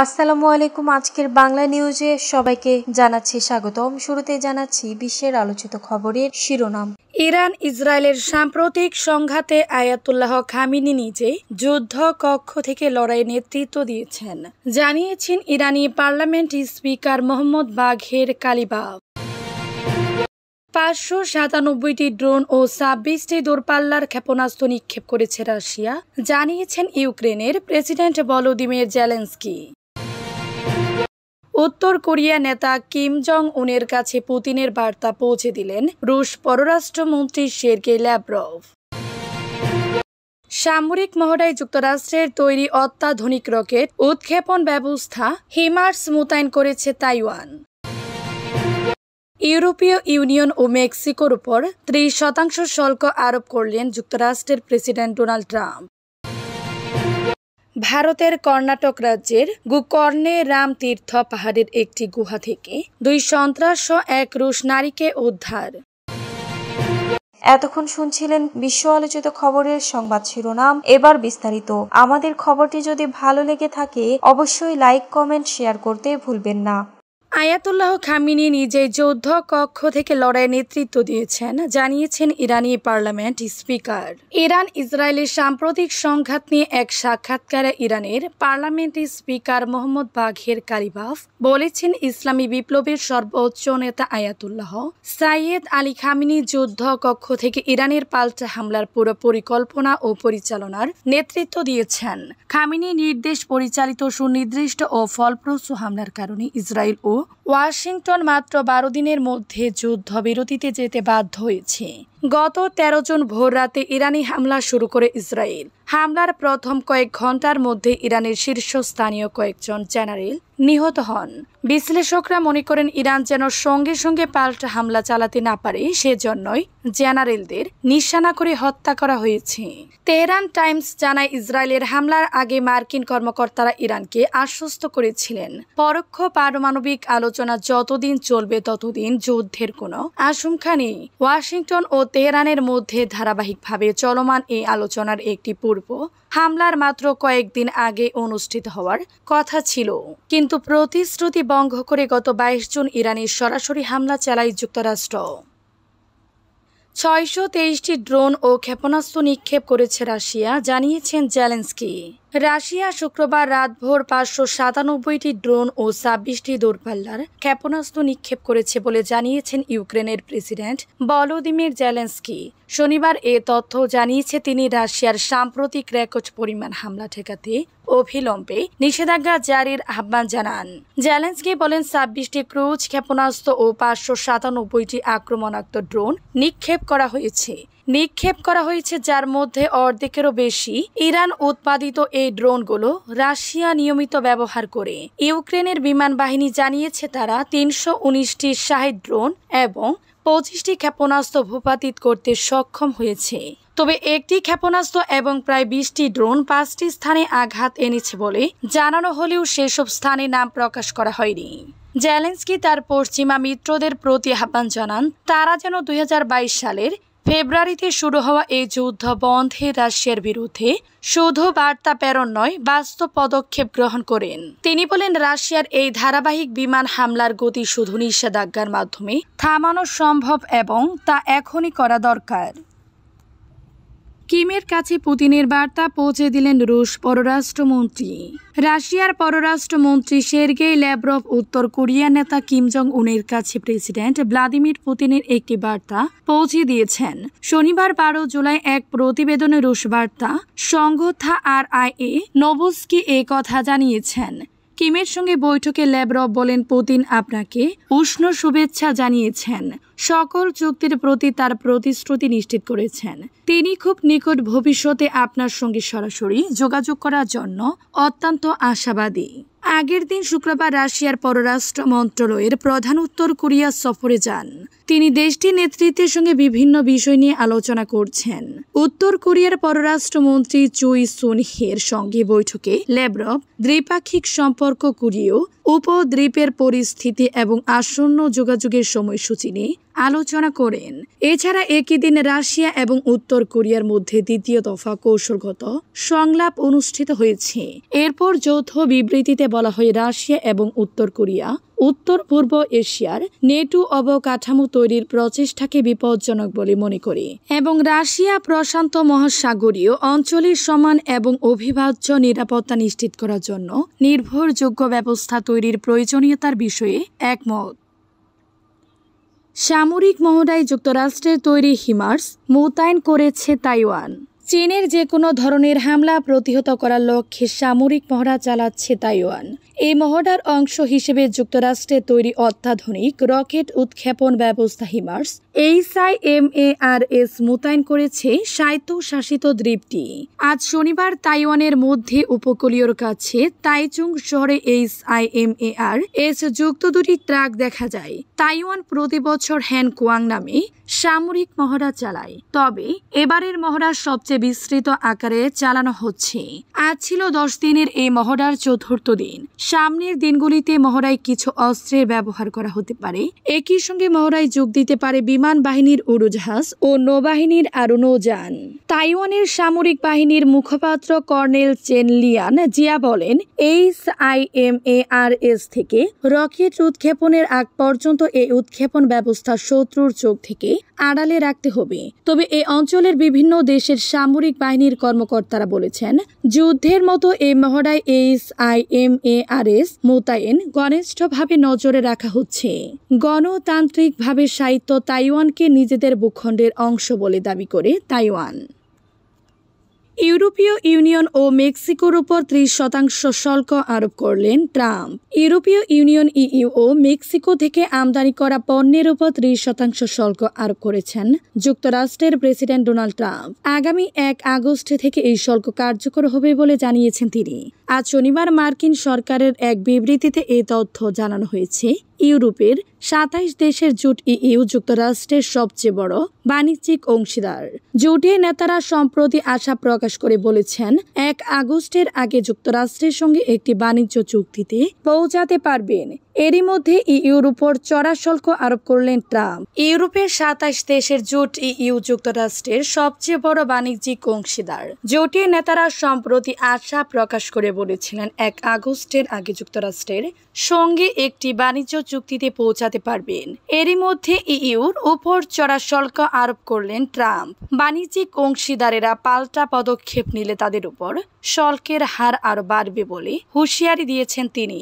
আসসালামু আলাইকুম। আজকের বাংলা নিউজে সবাইকে জানাচ্ছি স্বাগতম। শুরুতে জানাচ্ছি বিশ্বের আলোচিত খবরের শিরোনাম। ইরান ইসরায়েলের সাম্প্রতিক সংঘাতে আয়াতুল্লাহ খামিনি নিজে যুদ্ধ কক্ষ থেকে লড়াইয়ে নেতৃত্ব দিয়েছেন, জানিয়েছেন ইরানি পার্লামেন্ট স্পিকার মোহাম্মদ বাঘের কালিবাফ। 597টি ড্রোন ও 26টি দূরপাল্লার ক্ষেপণাস্ত্র নিক্ষেপ করেছে রাশিয়া, জানিয়েছেন ইউক্রেনের প্রেসিডেন্ট ভলোদিমির জেলেনস্কি। উত্তর কোরিয়া নেতা কিম জং উনের কাছে পুতিনের বার্তা পৌঁছে দিলেন রুশ পররাষ্ট্রমন্ত্রী সের্গেই ল্যাভরভ। সামরিক মহড়ায় যুক্তরাষ্ট্রের তৈরি অত্যাধুনিক রকেট উৎক্ষেপণ ব্যবস্থা হিমার্স মোতায়েন করেছে তাইওয়ান। ইউরোপীয় ইউনিয়ন ও মেক্সিকোর উপর 30% শুল্ক আরোপ করলেন যুক্তরাষ্ট্রের প্রেসিডেন্ট ডোনাল্ড ট্রাম্প। ভারতের কর্ণাটক রাজ্যের গোকর্ণে রাম তীর্থ পাহাড়ের একটি গুহা থেকে 2 সন্ত্রাস ও 1 রুশ নারীকে উদ্ধার। এতক্ষণ শুনছিলেন বিশ্ব আলোচিত খবরের সংবাদ শিরোনাম। এবার বিস্তারিত। আমাদের খবরটি যদি ভালো লেগে থাকে অবশ্যই লাইক, কমেন্ট, শেয়ার করতে ভুলবেন না। আয়াতুল্লাহ খামিনি নিজেই যুদ্ধ কক্ষ থেকে লড়াইয়ে নেতৃত্ব দিয়েছেন, জানিয়েছেন ইরানি পার্লামেন্ট স্পিকার। ইরান ইসরায়েলের সাম্প্রতিক সংঘাত নিয়ে এক সাক্ষাৎকারে ইরানের পার্লামেন্ট স্পিকার মোহাম্মদ বাঘের কালিবাফ বলেছেন, ইসলামী বিপ্লবের সর্বোচ্চ নেতা আয়াতুল্লাহ সাইয়েদ আলী খামিনি যুদ্ধ কক্ষ থেকে ইরানের পাল্টা হামলার পুরো পরিকল্পনা ও পরিচালনার নেতৃত্ব দিয়েছেন। খামিনি নির্দেশ পরিচালিত সুনির্দিষ্ট ও ফলপ্রসূ হামলার কারণে ইসরায়েল ও ওয়াশিংটন মাত্র 12 দিনের মধ্যে যুদ্ধবিরতিতে যেতে বাধ্য হয়েছে। গত 13 জুন ভোর রাতে ইরানি হামলা শুরু করে ইসরায়েল। হামলার প্রথম কয়েক ঘন্টার মধ্যে ইরানের শীর্ষস্থানীয় কয়েকজন জেনারেল নিহত হন। বিশ্লেষকরা মনে করেন, ইরান যেন সঙ্গে সঙ্গে পাল্টা হামলা চালাতে না পারে সেজন্যই জেনারেলদের নিশানা করে হত্যা করা হয়েছে। তেহরান টাইমস জানায়, ইসরায়েলের হামলার আগে মার্কিন কর্মকর্তারা ইরানকে আশ্বস্ত করেছিলেন, পরোক্ষ পারমাণবিক আলোচনা যতদিন চলবে ততদিন যুদ্ধের কোনো আশঙ্কা নেই। ওয়াশিংটন ও তেহরানের মধ্যে ধারাবাহিকভাবে চলমান এই আলোচনার একটি পূর্ব হামলার মাত্র কয়েকদিন আগে অনুষ্ঠিত হওয়ার কথা ছিল, কিন্তু প্রতিশ্রুতি ভঙ্গ করে গত 22 জুন ইরানে সরাসরি হামলা চালায় যুক্তরাষ্ট্র। 623টি ড্রোন ও ক্ষেপণাস্ত্র নিক্ষেপ করেছে রাশিয়া, জানিয়েছেন জেলেনস্কি। রাশিয়া শুক্রবার রাতভর 597টি ড্রোন ও 26টি দূরপাল্লার ক্ষেপণাস্ত্র নিক্ষেপ করেছে বলে জানিয়েছেন ইউক্রেনের প্রেসিডেন্ট ভলোদিমির জেলেনস্কি। শনিবার এ তথ্য জানিয়েছে তিনি। রাশিয়ার সাম্প্রতিক রেকর্ড পরিমাণ হামলা ঠেকাতে অবিলম্বে নিষেধাজ্ঞা জারির আহ্বান জানান। জেলেনস্কি বলেন, 26টি ক্রুজ ক্ষেপণাস্ত্র ও 597টি আক্রমণাত্মক ড্রোন নিক্ষেপ করা হয়েছে, যার মধ্যে অর্ধেকেরও বেশি ইরান উৎপাদিত। এই ড্রোনগুলো রাশিয়া নিয়মিত ব্যবহার করে। ইউক্রেনের বিমান বাহিনী জানিয়েছে, তারা 319টি শাহেদ ড্রোন এবং 25টি ক্ষেপণাস্ত্র ভূপাতিত করতে সক্ষম হয়েছে। তবে একটি ক্ষেপণাস্ত্র এবং প্রায় 20টি ড্রোন 5টি স্থানে আঘাত এনেছে বলে জানানো হলেও সেসব স্থানে নাম প্রকাশ করা হয়নি। জেলেনস্কি তার পশ্চিমা মিত্রদের প্রতি আহ্বান জানান, তারা যেন 2022 সালের ফেব্রুয়ারিতে শুরু হওয়া এই যুদ্ধ বন্ধে রাশিয়ার বিরুদ্ধে শুধু বার্তা প্রেরণ নয়, বাস্তব পদক্ষেপ গ্রহণ করেন। তিনি বলেন, রাশিয়ার এই ধারাবাহিক বিমান হামলার গতি শুধু নিষেধাজ্ঞার মাধ্যমে থামানো সম্ভব এবং তা এখনই করা দরকার। কিমের কাছে পুতিনের বার্তা পৌঁছে দিলেন রুশ পররাষ্ট্রমন্ত্রী। রাশিয়ার পররাষ্ট্রমন্ত্রী সের্গেই ল্যাভরভ উত্তর কোরিয়ার নেতা কিম জং উনের কাছে প্রেসিডেন্ট ভ্লাদিমির পুতিনের একটি বার্তা পৌঁছে দিয়েছেন। শনিবার 12 জুলাই এক প্রতিবেদনে রুশ বার্তা সংস্থা RIA নোভোস্কি এই কথা জানিয়েছেন। কিমের সঙ্গে বৈঠকে ল্যাভরভ বলেন, পুতিন আপনাকে উষ্ণ শুভেচ্ছা জানিয়েছেন, সকল চুক্তির প্রতি তার প্রতিশ্রুতি নিশ্চিত করেছেন। তিনি খুব নিকট ভবিষ্যতে আপনার সঙ্গে সরাসরি যোগাযোগ করার জন্য অত্যন্ত আশাবাদী। আগের দিন শুক্রবার রাশিয়ার পররাষ্ট্র মন্ত্রণালয়ের প্রধান উত্তর কোরিয়া সফরে যান। তিনি দেশটির নেতৃত্বের সঙ্গে বিভিন্ন বিষয় নিয়ে আলোচনা করছেন। উত্তর কোরিয়ার পররাষ্ট্রমন্ত্রী চুই সুন হের সঙ্গে বৈঠকে ল্যাভরভ দ্বিপাক্ষিক সম্পর্ক, কোরীয় উপদ্বীপের পরিস্থিতি এবং আসন্ন যোগাযোগের সময়সূচি নিয়ে আলোচনা করেন। এছাড়া একই দিন রাশিয়া এবং উত্তর কোরিয়ার মধ্যে দ্বিতীয় দফা কৌশলগত সংলাপ অনুষ্ঠিত হয়েছে। এরপর যৌথ বিবৃতিতে বলা হয়, রাশিয়া এবং উত্তর কোরিয়া উত্তর পূর্ব এশিয়ার নেটো অবকাঠামো তৈরির প্রচেষ্টাকে বিপজ্জনক বলে মনে করে এবং রাশিয়া প্রশান্ত মহাসাগরীয় অঞ্চলের সমান এবং অবিভাজ্য নিরাপত্তা নিশ্চিত করার জন্য নির্ভরযোগ্য ব্যবস্থা তৈরির প্রয়োজনীয়তার বিষয়ে একমত। সামরিক মহড়ায় যুক্তরাষ্ট্রের তৈরি হিমার্স মোতায়েন করেছে তাইওয়ান। চীনের যে কোনো ধরনের হামলা প্রতিহত করার লক্ষ্যে সামরিক মহড়া চালাচ্ছে তাইওয়ান। এই মহড়ার অংশ হিসেবে যুক্তরাষ্ট্রের তৈরি অত্যাধুনিক রকেট উৎক্ষেপণ ব্যবস্থা হিমার্স HIMARS মোতায়েন করেছে স্বায়ত্তশাসিত দ্বীপটি। আজ শনিবার তাইওয়ানের মধ্যে উপকূলীয়র কাছে তাইচুং শহরে HIMARS যুক্ত দুটি ট্রাক দেখা যায়। তাইওয়ান প্রতি বছর হ্যান কুয়াং নামে সামরিক মহড়া চালায়, তবে এবারের মহড়া সবচেয়ে বিস্তৃত আকারে চালানো হচ্ছে। আজ ছিল 10 দিনের এই মহড়ার চতুর্থ দিন। সামনের দিনগুলিতে মহড়ায় কিছু অস্ত্রের ব্যবহার করা হতে পারে। একই সঙ্গে মহড়ায় যোগ দিতে পারে বিমান বাহিনীর উড়োজাহাজ ও নৌবাহিনীর আরও নৌযান। তাইওয়ানের সামরিক বাহিনীর মুখপাত্র কর্নেল চেন লিয়ান জিয়া বলেন, HIMARS থেকে রকেট উৎক্ষেপণের আগ পর্যন্ত এই উৎক্ষেপণ ব্যবস্থা শত্রুর চোখ থেকে আড়ালে রাখতে হবে। তবে এই অঞ্চলের বিভিন্ন দেশের সামরিক বাহিনীর কর্মকর্তারা বলেছেন, যুদ্ধের মতো এই মহড়ায় HIMARS মোতায়েন ঘনিষ্ঠভাবে নজরে রাখা হচ্ছে। গণতান্ত্রিকভাবে সাহিত্য তাইওয়ানকে নিজেদের ভূখণ্ডের অংশ বলে দাবি করে তাইওয়ান। ইউরোপীয় ইউনিয়ন ও মেক্সিকোর উপর 30% শুল্ক আরোপ করলেন ট্রাম্প। ইউরোপীয় ইউনিয়ন EU ও মেক্সিকো থেকে আমদানি করা পণ্যের উপর 30% শুল্ক আরোপ করেছেন যুক্তরাষ্ট্রের প্রেসিডেন্ট ডোনাল্ড ট্রাম্প। আগামী 1 আগস্ট থেকে এই শুল্ক কার্যকর হবে বলে জানিয়েছেন তিনি। আজ শনিবার মার্কিন সরকারের এক বিবৃতিতে এই তথ্য জানানো হয়েছে। ইউরোপের 27 দেশের জোট EU যুক্তরাষ্ট্রের সবচেয়ে বড় বাণিজ্যিক অংশীদার। জোটের নেতারা সম্প্রতি আশা প্রকাশ করে বলেছেন, 1 আগস্টের আগে যুক্তরাষ্ট্রের সঙ্গে একটি বাণিজ্য চুক্তিতে পৌঁছাতে পারবেন। এরই মধ্যে EUর উপর চড়া শুল্ক আরোপ করলেন ট্রাম্প। ইউরোপের 27 দেশের জোট EU যুক্তরাষ্ট্রের সবচেয়ে বড় বাণিজ্যিক অংশীদার। জোটের নেতারা সম্প্রতি আশা প্রকাশ করে বলেছিলেন, 1 আগস্টের আগে যুক্তরাষ্ট্রের সঙ্গে একটি বাণিজ্য চুক্তিতে পৌঁছাতে পারবেন। এরই মধ্যে EUর উপর চড়া শুল্ক আরোপ করলেন ট্রাম্প। বাণিজ্যিক অংশীদারেরা পাল্টা পদক্ষেপ নিলে তাদের উপর শুল্কের হার আরও বাড়বে বলে হুঁশিয়ারি দিয়েছেন তিনি।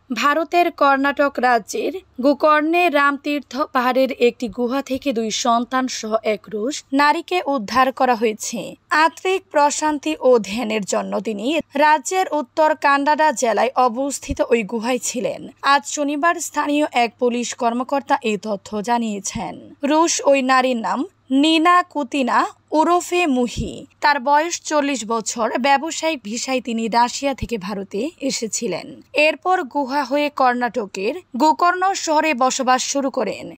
ভারতের কর্ণাটক রাজ্যের গোকর্ণে রামতীর্থ পাহাড়ের একটি গুহা থেকে 2 সন্তান সহ এক রুশ নারীকে উদ্ধার করা হয়েছে। আত্মিক প্রশান্তি ও ধ্যানের জন্য তিনি রাজ্যের উত্তর কান্নাডা জেলায় অবস্থিত ওই গুহায় ছিলেন। আজ শনিবার স্থানীয় এক পুলিশ কর্মকর্তা এই তথ্য জানিয়েছেন। রুশ ওই নারীর নাম নিনা কুতিনা ওরফে মুহি। তার বয়স 40 বছর। ব্যবসায়িক ভিসায় তিনি রাশিয়া থেকে ভারতে এসেছিলেন। এরপর গুহা হয়ে কর্ণাটকের গোকর্ণ শহরে বসবাস শুরু করেন।